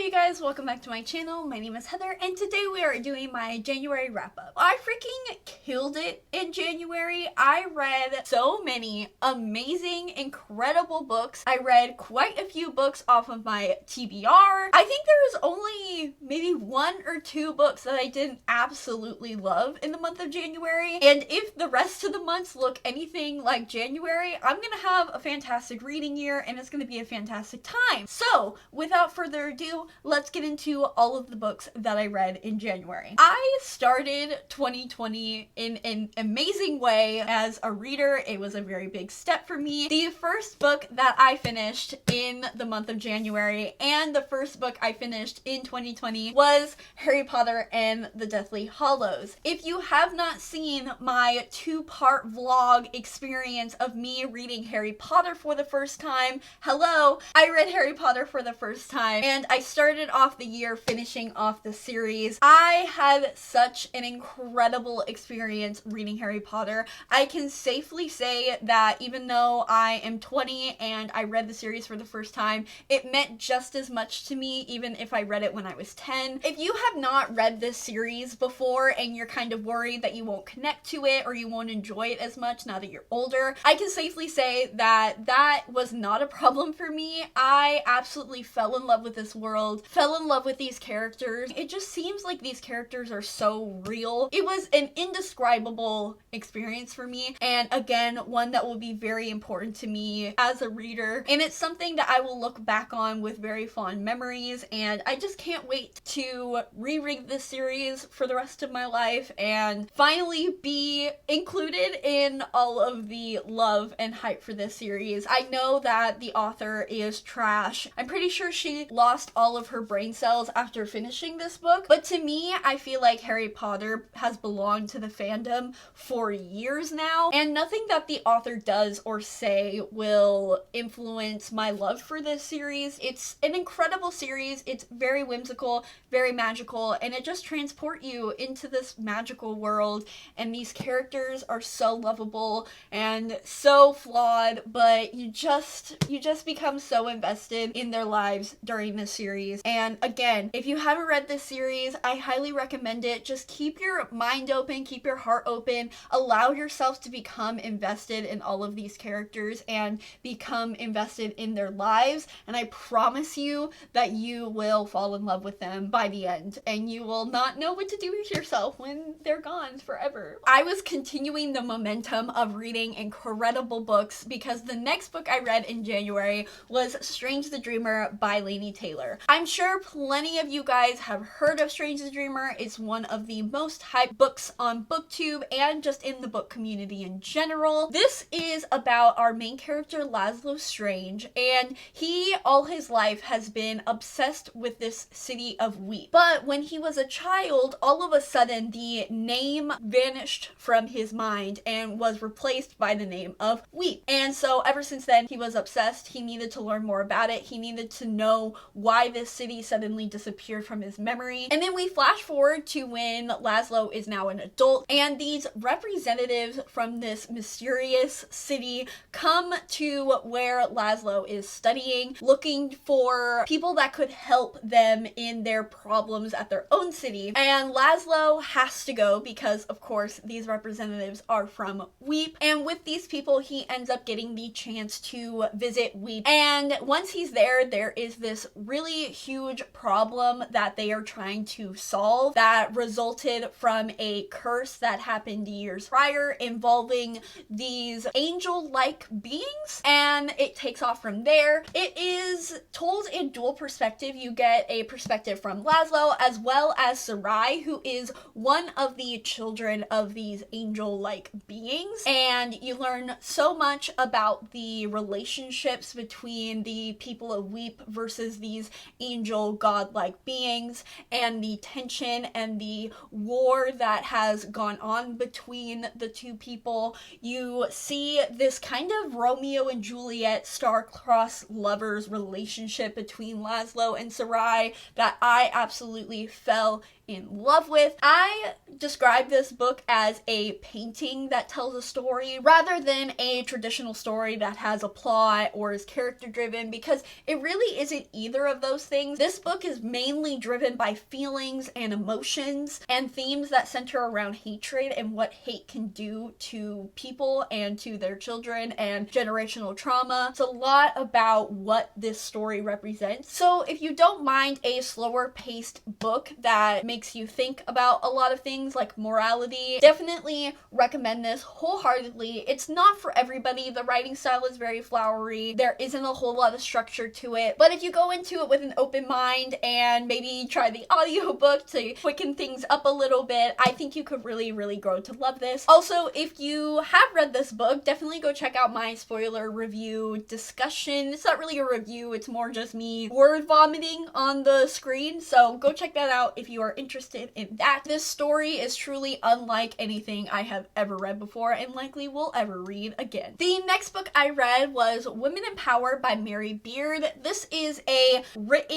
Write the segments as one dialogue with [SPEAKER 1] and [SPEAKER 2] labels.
[SPEAKER 1] you guys, welcome back to my channel. My name is Heather and today we are doing my January wrap up. I freaking killed it in January. I read so many amazing, incredible books. I read quite a few books off of my TBR. I think there was only maybe 1 or 2 books that I didn't absolutely love in the month of January. And if the rest of the months look anything like January, I'm gonna have a fantastic reading year and it's gonna be a fantastic time. So without further ado, let's get into all of the books that I read in January. I started 2020 in an amazing way as a reader. It was a very big step for me. The first book that I finished in the month of January and the first book I finished in 2020 was Harry Potter and the Deathly Hallows. If you have not seen my 2-part vlog experience of me reading Harry Potter for the first time, hello, I read Harry Potter for the first time and I started off the year finishing off the series. I had such an incredible experience reading Harry Potter. I can safely say that even though I am 20 and I read the series for the first time, it meant just as much to me even if I read it when I was 10. If you have not read this series before and you're kind of worried that you won't connect to it or you won't enjoy it as much now that you're older, I can safely say that that was not a problem for me. I absolutely fell in love with this world, fell in love with these characters. It just seems like these characters are so real. It was an indescribable experience for me, and again, one that will be very important to me as a reader, and it's something that I will look back on with very fond memories, and I just can't wait to reread this series for the rest of my life and finally be included in all of the love and hype for this series. I know that the author is trash. I'm pretty sure she lost all of her brain cells after finishing this book, but to me, I feel like Harry Potter has belonged to the fandom for years now, and nothing that the author does or say will influence my love for this series. It's an incredible series. It's very whimsical, very magical, and it just transports you into this magical world, and these characters are so lovable and so flawed, but you just become so invested in their lives during this series. And again, if you haven't read this series, I highly recommend it. Just keep your mind open, keep your heart open, allow yourself to become invested in all of these characters and become invested in their lives, and I promise you that you will fall in love with them by the end and you will not know what to do with yourself when they're gone forever. I was continuing the momentum of reading incredible books because the next book I read in January was Strange the Dreamer by Laini Taylor. I'm sure plenty of you guys have heard of Strange the Dreamer. It's one of the most hyped books on BookTube and just in the book community in general. This is about our main character Laszlo Strange, and he all his life has been obsessed with this city of Weep. But when he was a child, all of a sudden the name vanished from his mind and was replaced by the name of Weep. And so ever since then he was obsessed. He needed to learn more about it. He needed to know why this city suddenly disappeared from his memory. And then we flash forward to when Laszlo is now an adult, and these representatives from this mysterious city come to where Laszlo is studying, looking for people that could help them in their problems at their own city. And Laszlo has to go because, of course, these representatives are from Weep. And with these people, he ends up getting the chance to visit Weep. And once he's there, there is this really huge problem that they are trying to solve that resulted from a curse that happened years prior involving these angel-like beings, and it takes off from there. It is told in dual perspective. You get a perspective from Laszlo as well as Sarai, who is one of the children of these angel-like beings, and you learn so much about the relationships between the people of Weep versus these angel godlike beings, and the tension and the war that has gone on between the two people. You see this kind of Romeo and Juliet star-crossed lovers relationship between Laszlo and Sarai that I absolutely fell in love with. I describe this book as a painting that tells a story rather than a traditional story that has a plot or is character driven, because it really isn't either of those things. This book is mainly driven by feelings and emotions and themes that center around hatred and what hate can do to people and to their children and generational trauma. It's a lot about what this story represents. So if you don't mind a slower paced book that makes you think about a lot of things like morality, definitely recommend this wholeheartedly. It's not for everybody. The writing style is very flowery. There isn't a whole lot of structure to it. But if you go into it with an open mind and maybe try the audiobook to quicken things up a little bit, I think you could really, really grow to love this. Also, if you have read this book, definitely go check out my spoiler review discussion. It's not really a review, it's more just me word vomiting on the screen. So go check that out if you are interested in that. This story is truly unlike anything I have ever read before and likely will ever read again. The next book I read was Women in Power by Mary Beard. This is a written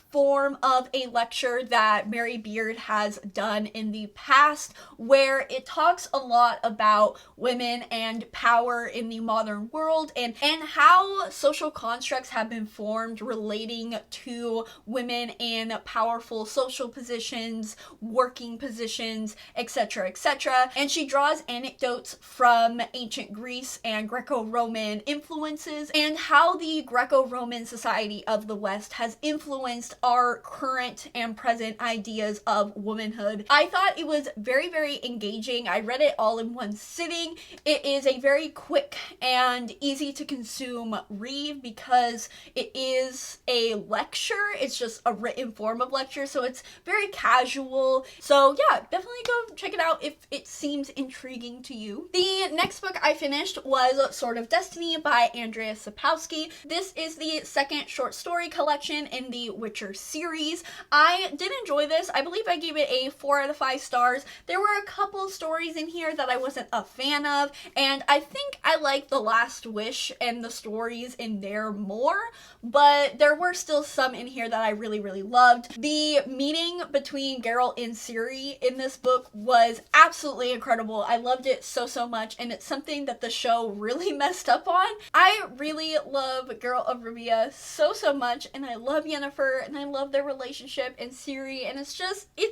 [SPEAKER 1] form of a lecture that Mary Beard has done in the past, where it talks a lot about women and power in the modern world and how social constructs have been formed relating to women in powerful social positions, working positions, etc., etc. And she draws anecdotes from ancient Greece and Greco-Roman influences and how the Greco-Roman society of the West has influenced our current and present ideas of womanhood. I thought it was very, very engaging. I read it all in one sitting. It is a very quick and easy to consume read because it is a lecture. It's just a written form of lecture, so it's very casual. So yeah, definitely go check it out if it seems intriguing to you. The next book I finished was Sword of Destiny by Andrea Sapkowski. This is the second short story collection in the Witcher series. I did enjoy this. I believe I gave it a 4 out of 5 stars. There were a couple stories in here that I wasn't a fan of, and I think I like The Last Wish and the stories in there more, but there were still some in here that I really, really loved. The meeting between Geralt and Ciri in this book was absolutely incredible. I loved it so much, and it's something that the show really messed up on. I really love Geralt of Rivia so much, and I love Yennefer, and I love their relationship and Ciri, and it's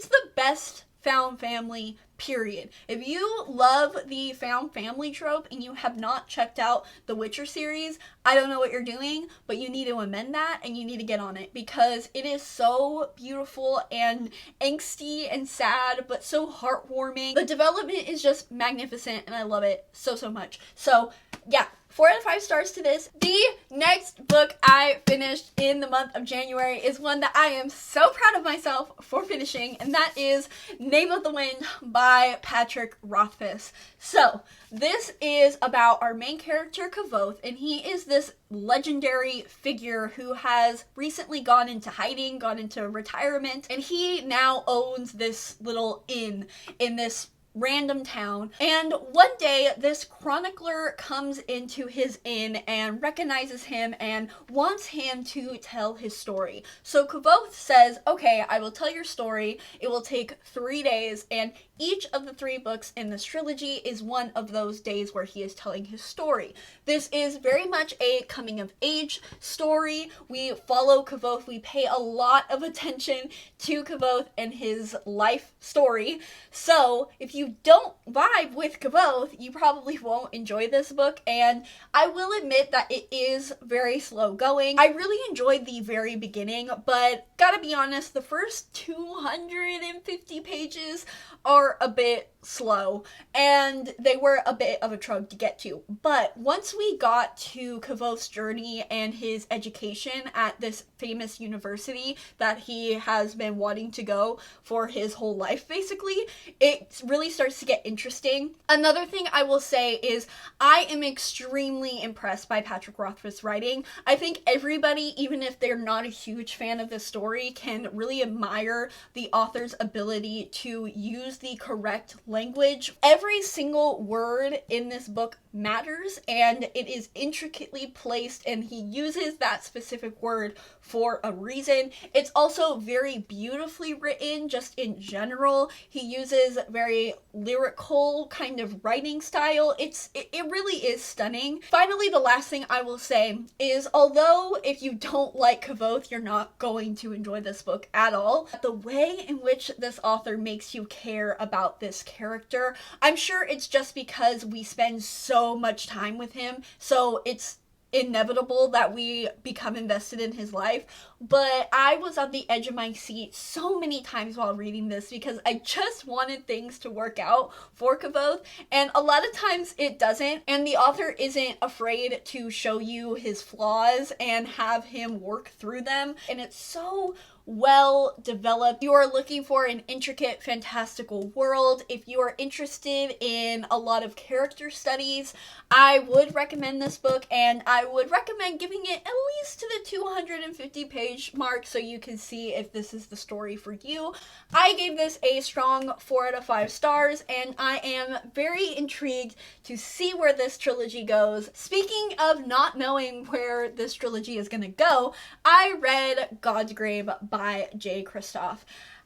[SPEAKER 1] the best found family, period. If you love the found family trope and you have not checked out the Witcher series, I don't know what you're doing, but you need to amend that and you need to get on it because it is so beautiful and angsty and sad, but so heartwarming. The development is just magnificent and I love it so much. So yeah, 4 out of 5 stars to this. The next book I finished in the month of January is one that I am so proud of myself for finishing, and that is Name of the Wind by Patrick Rothfuss. So, this is about our main character, Kvothe, and he is this legendary figure who has recently gone into hiding, gone into retirement, and he now owns this little inn in this random town. And one day this chronicler comes into his inn and recognizes him and wants him to tell his story. So Kvothe says, okay, I will tell your story. It will take 3 days, and each of the 3 books in this trilogy is one of those days where he is telling his story. This is very much a coming of age story. We follow Kvothe. We pay a lot of attention to Kvothe and his life story. So if you don't vibe with Kvothe, you probably won't enjoy this book, and I will admit that it is very slow going. I really enjoyed the very beginning, but gotta be honest, the first 250 pages are a bit slow, and they were a bit of a trug to get to. But once we got to Kvothe's journey and his education at this famous university that he has been wanting to go for his whole life, basically, it really starts to get interesting. Another thing I will say is I am extremely impressed by Patrick Rothfuss' writing. I think everybody, even if they're not a huge fan of this story, can really admire the author's ability to use the the correct language. Every single word in this book matters, and it is intricately placed, and he uses that specific word for a reason. It's also very beautifully written just in general. He uses very lyrical kind of writing style. It really is stunning. Finally, the last thing I will say is, although if you don't like Kvothe, you're not going to enjoy this book at all, the way in which this author makes you care about this character, I'm sure it's just because we spend so much time with him, so it's inevitable that we become invested in his life. But I was on the edge of my seat so many times while reading this because I just wanted things to work out for Kvothe, and a lot of times it doesn't, and the author isn't afraid to show you his flaws and have him work through them, and it's so well developed. You are looking for an intricate, fantastical world. If you are interested in a lot of character studies, I would recommend this book, and I would recommend giving it at least to the 250 page mark so you can see if this is the story for you. I gave this a strong 4 out of 5 stars, and I am very intrigued to see where this trilogy goes. Speaking of not knowing where this trilogy is gonna go, I read God's Grave by J. Kristoff.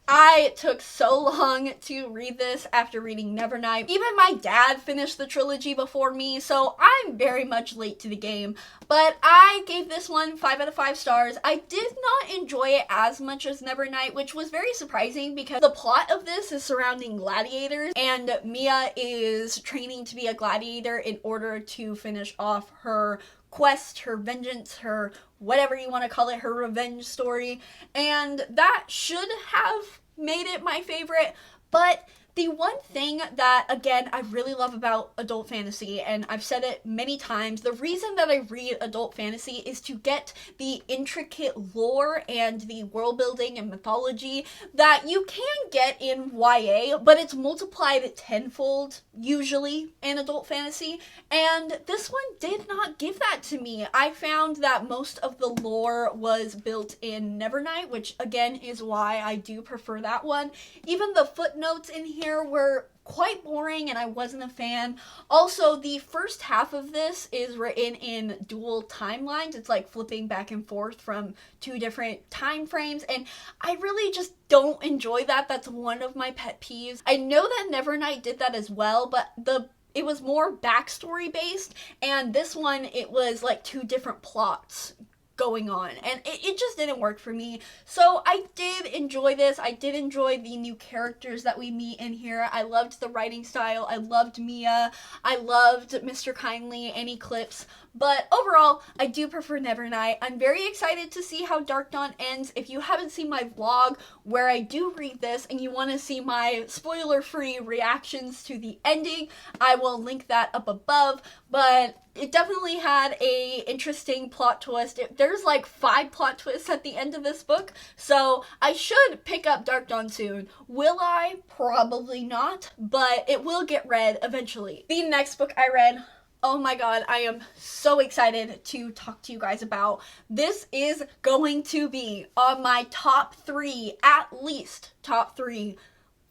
[SPEAKER 1] I took so long to read this after reading Nevernight. Even my dad finished the trilogy before me, so I'm very much late to the game. But I gave this one 5 out of 5 stars. I did not enjoy it as much as Nevernight, which was very surprising because the plot of this is surrounding gladiators, and Mia is training to be a gladiator in order to finish off her quest, her vengeance, her whatever you want to call it, her revenge story, and that should have made it my favorite. But the one thing that, again, I really love about adult fantasy, and I've said it many times, the reason that I read adult fantasy is to get the intricate lore and the world building and mythology that you can get in YA, but it's multiplied tenfold, usually, in adult fantasy, and this one did not give that to me. I found that most of the lore was built in Nevernight, which, again, is why I do prefer that one. Even the footnotes in here were quite boring, and I wasn't a fan. Also, the first half of this is written in dual timelines. It's like flipping back and forth from 2 different time frames, and I really just don't enjoy that. That's one of my pet peeves. I know that Nevernight did that as well, but it was more backstory based, and this one, it was like 2 different plots going on, and it just didn't work for me. So I did enjoy this. I did enjoy the new characters that we meet in here. I loved the writing style. I loved Mia. I loved Mr. Kindly and Eclipse. But overall, I do prefer Nevernight. I'm very excited to see how Dark Dawn ends. If you haven't seen my vlog where I do read this and you want to see my spoiler-free reactions to the ending, I will link that up above. But it definitely had a interesting plot twist. There's like 5 plot twists at the end of this book, so I should pick up Dark Dawn soon. Will I? Probably not, but it will get read eventually. The next book I read, oh my god, I am so excited to talk to you guys about. This is going to be on my top 3, at least top 3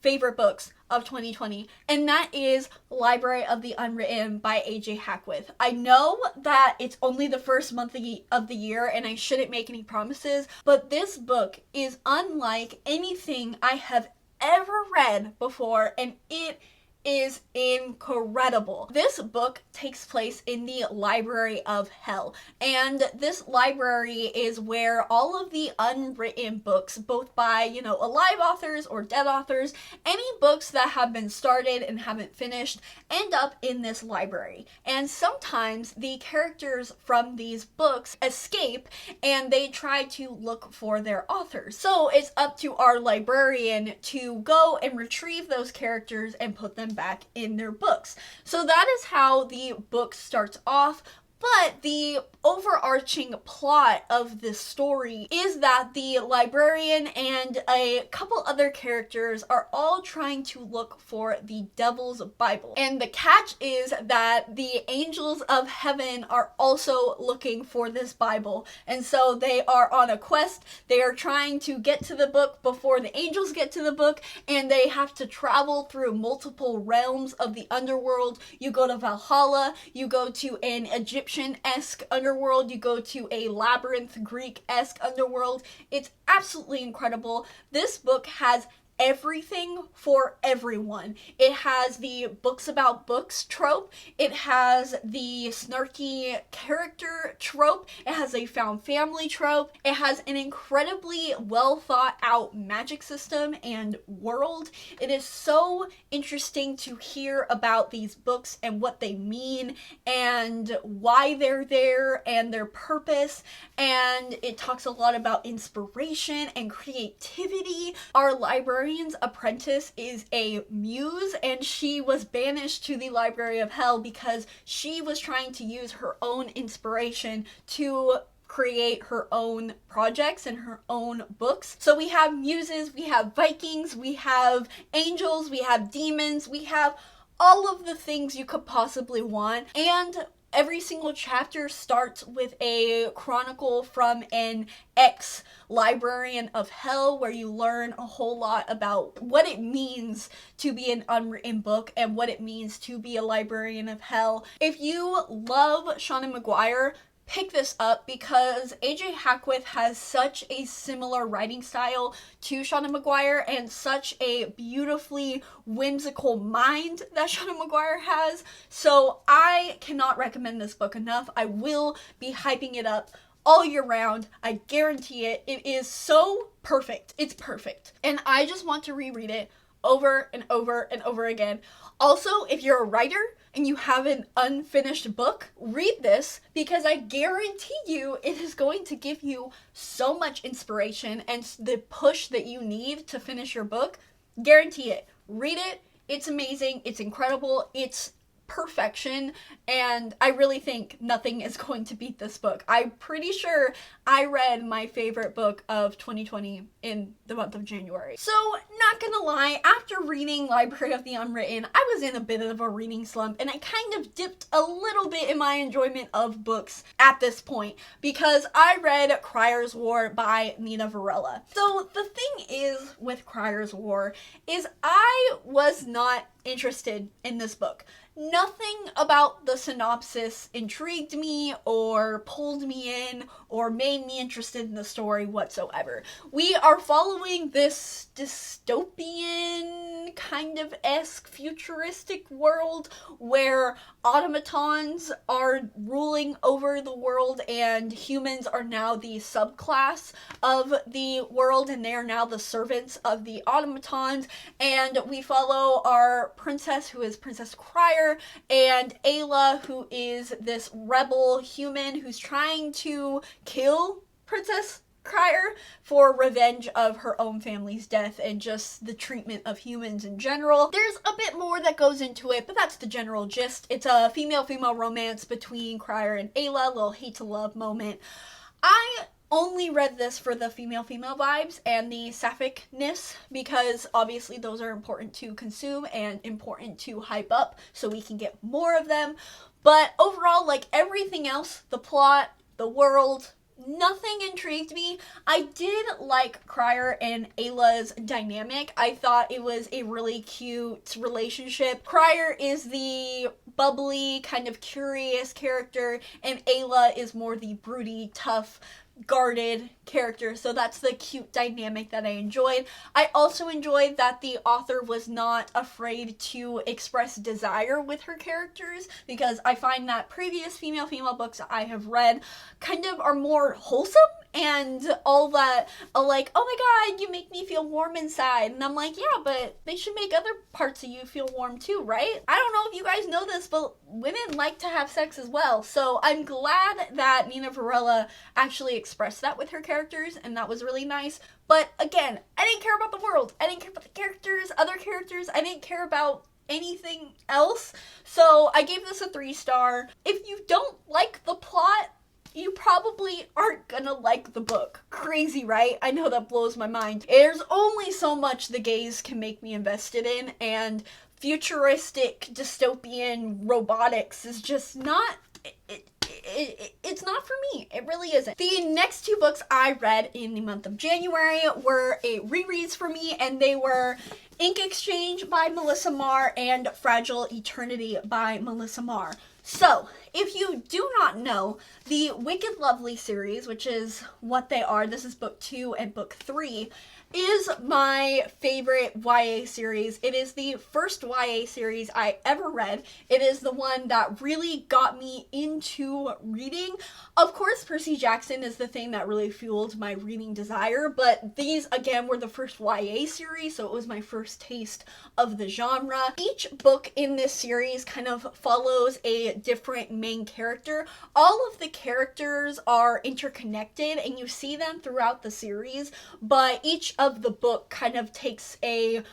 [SPEAKER 1] favorite books of 2020, and that is Library of the Unwritten by A.J. Hackwith. I know that it's only the first month of the year and I shouldn't make any promises, but this book is unlike anything I have ever read before, and it is incredible. This book takes place in the Library of Hell, and this library is where all of the unwritten books, both by, alive authors or dead authors, any books that have been started and haven't finished, end up in this library. And sometimes the characters from these books escape and they try to look for their authors. So it's up to our librarian to go and retrieve those characters and put them back in their books. So that is how the book starts off. But the overarching plot of this story is that the librarian and a couple other characters are all trying to look for the Devil's Bible. And the catch is that the angels of heaven are also looking for this Bible. And so they are on a quest. They are trying to get to the book before the angels get to the book, and they have to travel through multiple realms of the underworld. You go to Valhalla, you go to an Egyptian-esque underworld, you go to a labyrinth Greek-esque underworld. It's absolutely incredible. This book has everything for everyone. It has the books about books trope. It has the snarky character trope. It has a found family trope. It has an incredibly well thought out magic system and world. It is so interesting to hear about these books and what they mean and why they're there and their purpose. And it talks a lot about inspiration and creativity. Our librarian's apprentice is a muse, and she was banished to the Library of Hell because she was trying to use her own inspiration to create her own projects and her own books. So we have muses, we have Vikings, we have angels, we have demons, we have all of the things you could possibly want. And every single chapter starts with a chronicle from an ex-librarian of hell, where you learn a whole lot about what it means to be an unwritten book and what it means to be a librarian of hell. If you love Seanan McGuire, pick this up, because AJ Hackworth has such a similar writing style to Seanan McGuire and such a beautifully whimsical mind that Seanan McGuire has. So I cannot recommend this book enough. I will be hyping it up all year round. I guarantee it. It is so perfect. It's perfect. And I just want to reread it over and over and over again. Also, if you're a writer and you have an unfinished book, read this, because I guarantee you it is going to give you so much inspiration and the push that you need to finish your book. Guarantee it. Read it. It's amazing. It's incredible. It's perfection, and I really think nothing is going to beat this book. I'm pretty sure I read my favorite book of 2020 in the month of January. So, not gonna lie, after reading Library of the Unwritten, I was in a bit of a reading slump, and I kind of dipped a little bit in my enjoyment of books at this point, because I read Criers War by Nina Varela. So, the thing is with Criers War is I was not interested in this book. Nothing about the synopsis intrigued me or pulled me in or made me interested in the story whatsoever. We are following this dystopian kind of esque futuristic world where automatons are ruling over the world and humans are now the subclass of the world, and they are now the servants of the automatons. And we follow our princess, who is Princess Crier, and Ayla, who is this rebel human who's trying to kill Princess Crier for revenge of her own family's death and just the treatment of humans in general. There's a bit more that goes into it, but that's the general gist. It's a female-female romance between Crier and Ayla, a little hate-to-love moment. I only read this for the female-female vibes and the sapphicness, because obviously those are important to consume and important to hype up so we can get more of them. But overall, like everything else, the plot, the world, nothing intrigued me. I did like Crier and Ayla's dynamic. I thought it was a really cute relationship. Crier is the bubbly, kind of curious character, and Ayla is more the broody, tough, guarded character. So that's the cute dynamic that I enjoyed. I also enjoyed that the author was not afraid to express desire with her characters, because I find that previous female-female books I have read kind of are more wholesome and all that, like, oh my god, you make me feel warm inside. And I'm like, yeah, but they should make other parts of you feel warm too, right? I don't know if you guys know this, but women like to have sex as well. So I'm glad that Nina Varela actually expressed that with her characters, and that was really nice. But again, I didn't care about the world. I didn't care about the characters, other characters. I didn't care about anything else. So I gave this a 3-star. If you don't like the plot, you probably aren't gonna like the book. Crazy, right? I know that blows my mind. There's only so much the gays can make me invested in, and futuristic dystopian robotics is just not... It's not for me. It really isn't. The next 2 books I read in the month of January were rereads for me, and they were Ink Exchange by Melissa Marr and Fragile Eternity by Melissa Marr. So, if you do not know, the Wicked Lovely series, which is what they are, this is book 2 and book 3, is my favorite YA series. It is the first YA series I ever read. It is the one that really got me into reading. Of course, Percy Jackson is the thing that really fueled my reading desire, but these, again, were the first YA series, so it was my first taste of the genre. Each book in this series kind of follows a different main character. All of the characters are interconnected, and you see them throughout the series, but each of the book kind of takes a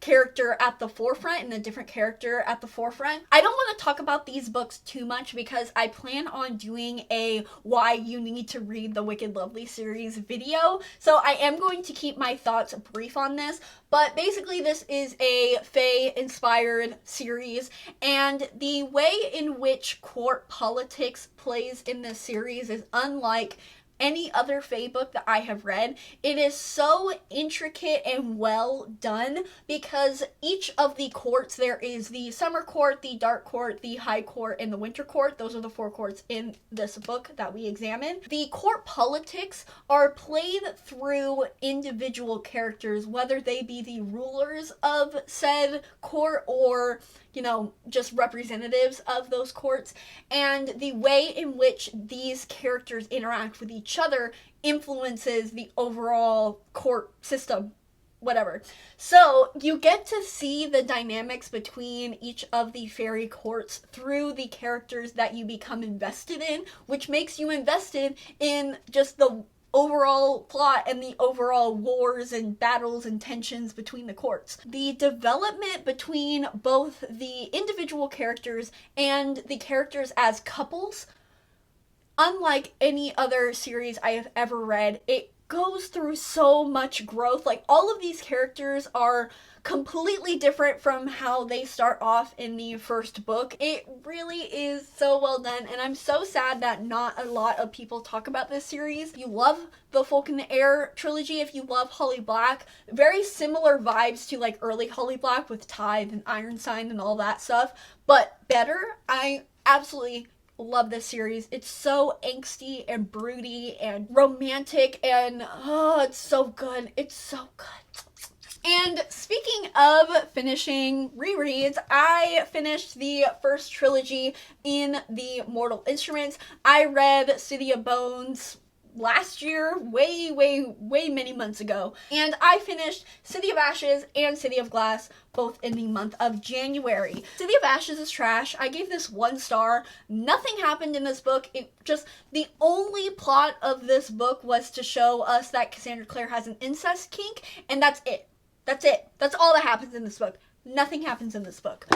[SPEAKER 1] character at the forefront and a different character at the forefront. I don't want to talk about these books too much because I plan on doing a why you need to read the Wicked Lovely series video, so I am going to keep my thoughts brief on this, but basically this is a Fae inspired series, and the way in which court politics plays in this series is unlike any other Fae book that I have read. It is so intricate and well done because each of the courts, there is the Summer Court, the Dark Court, the High Court, and the Winter Court. Those are the 4 courts in this book that we examine. The court politics are played through individual characters, whether they be the rulers of said court or, you know, just representatives of those courts, and the way in which these characters interact with each other influences the overall court system, whatever. So you get to see the dynamics between each of the fairy courts through the characters that you become invested in, which makes you invested in just the overall plot and the overall wars and battles and tensions between the courts. The development between both the individual characters and the characters as couples, unlike any other series I have ever read, it goes through so much growth. Like, all of these characters are completely different from how they start off in the first book. It really is so well done, and I'm so sad that not a lot of people talk about this series. If you love the Folk in the Air trilogy, if you love Holly Black, very similar vibes to like early Holly Black with Tithe and Ironsign and all that stuff, but better. I absolutely love this series. It's so angsty and broody and romantic, and oh, it's so good. It's so good. And speaking of finishing rereads, I finished the first trilogy in the Mortal Instruments. I read City of Bones last year, way many months ago, and I finished City of Ashes and City of Glass both in the month of January. City of Ashes is trash. I gave this 1 star. Nothing happened in this book. The only plot of this book was to show us that Cassandra Clare has an incest kink, and that's it. That's it. That's all that happens in this book. Nothing happens in this book.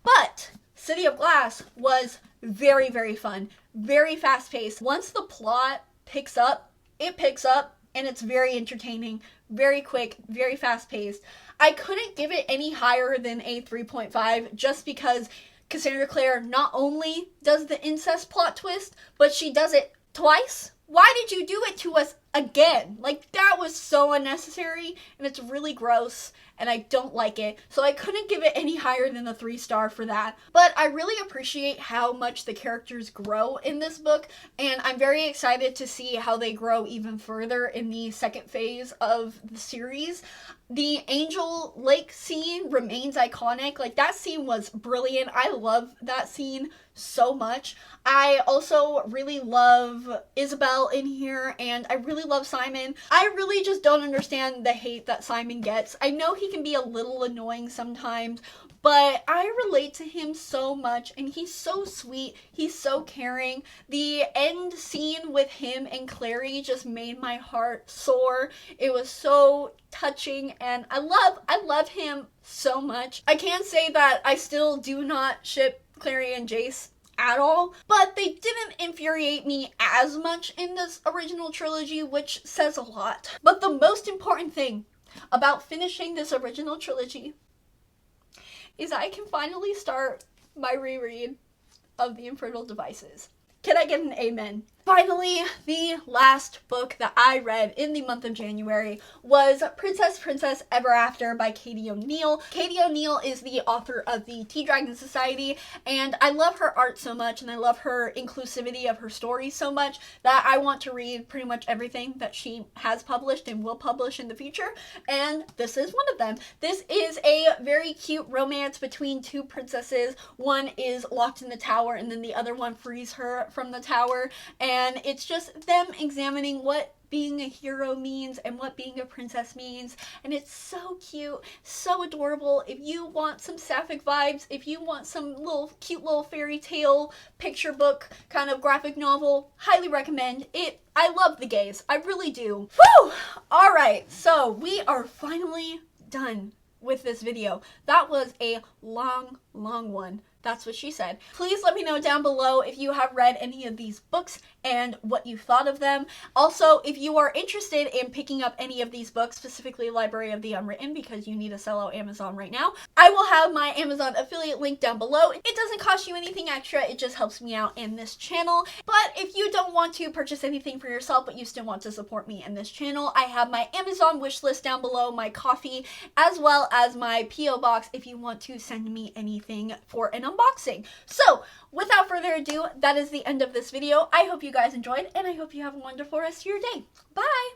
[SPEAKER 1] But City of Glass was very fun, very fast-paced. Once the plot picks up, it picks up, and it's very entertaining, very quick, very fast-paced. I couldn't give it any higher than a 3.5 just because Cassandra Clare not only does the incest plot twist, but she does it twice. Why did you do it to us again? Like, that was so unnecessary, and it's really gross, and I don't like it. So I couldn't give it any higher than a 3-star for that. But I really appreciate how much the characters grow in this book, and I'm very excited to see how they grow even further in the second phase of the series. The Angel Lake scene remains iconic. Like, that scene was brilliant. I love that scene so much. I also really love Isabel in here, and I really really love Simon. I really just don't understand the hate that Simon gets. I know he can be a little annoying sometimes, but I relate to him so much, and he's so sweet. He's so caring. The end scene with him and Clary just made my heart soar. It was so touching, and I love him so much. I can say that I still do not ship Clary and Jace at all, but they didn't infuriate me as much in this original trilogy, which says a lot. But the most important thing about finishing this original trilogy is I can finally start my reread of the Infernal Devices. Can I get an amen? Finally, the last book that I read in the month of January was Princess Ever After by Katie O'Neill. Katie O'Neill is the author of the Tea Dragon Society, and I love her art so much, and I love her inclusivity of her stories so much that I want to read pretty much everything that she has published and will publish in the future, and this is one of them. This is a very cute romance between two princesses. One is locked in the tower, and then the other one frees her from the tower, and it's just them examining what being a hero means and what being a princess means, and it's so cute, so adorable. If you want some sapphic vibes, if you want some cute little fairy tale picture book kind of graphic novel, highly recommend it. I love the gays, I really do. Whew! Alright, so we are finally done with this video. That was a long one. That's what she said. Please let me know down below if you have read any of these books and what you thought of them. Also, if you are interested in picking up any of these books, specifically Library of the Unwritten, because you need to sell out Amazon right now, I will have my Amazon affiliate link down below. It doesn't cost you anything extra, it just helps me out in this channel. But if you don't want to purchase anything for yourself, but you still want to support me in this channel, I have my Amazon wish list down below, my coffee, as well as my P.O. box if you want to send me anything for an unboxing. So, without further ado, that is the end of this video. I hope you guys enjoyed, and I hope you have a wonderful rest of your day. Bye!